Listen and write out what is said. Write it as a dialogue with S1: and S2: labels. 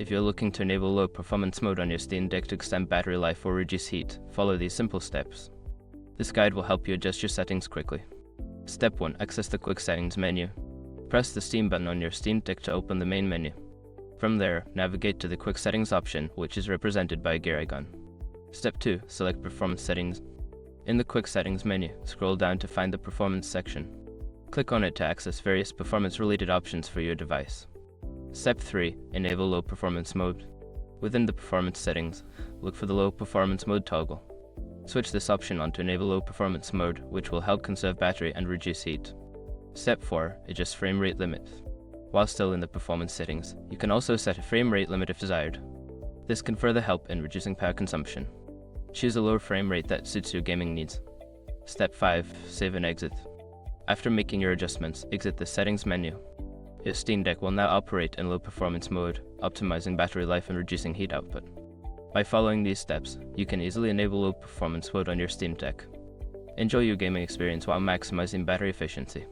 S1: If you're looking to enable low performance mode on your Steam Deck to extend battery life or reduce heat, follow these simple steps. This guide will help you adjust your settings quickly. Step 1. Access the Quick Settings menu. Press the Steam button on your Steam Deck to open the main menu. From there, navigate to the Quick Settings option, which is represented by a gear icon. Step 2. Select Performance Settings. In the Quick Settings menu, scroll down to find the Performance section. Click on it to access various performance-related options for your device. Step 3. Enable Low Performance Mode. Within the Performance settings, look for the Low Performance Mode toggle. Switch this option on to enable Low Performance Mode, which will help conserve battery and reduce heat. Step 4. Adjust frame rate limit. While still in the Performance settings, you can also set a frame rate limit if desired. This can further help in reducing power consumption. Choose a lower frame rate that suits your gaming needs. Step 5. Save and exit. After making your adjustments, exit the Settings menu. Your Steam Deck will now operate in low performance mode, optimizing battery life and reducing heat output. By following these steps, you can easily enable low performance mode on your Steam Deck. Enjoy your gaming experience while maximizing battery efficiency.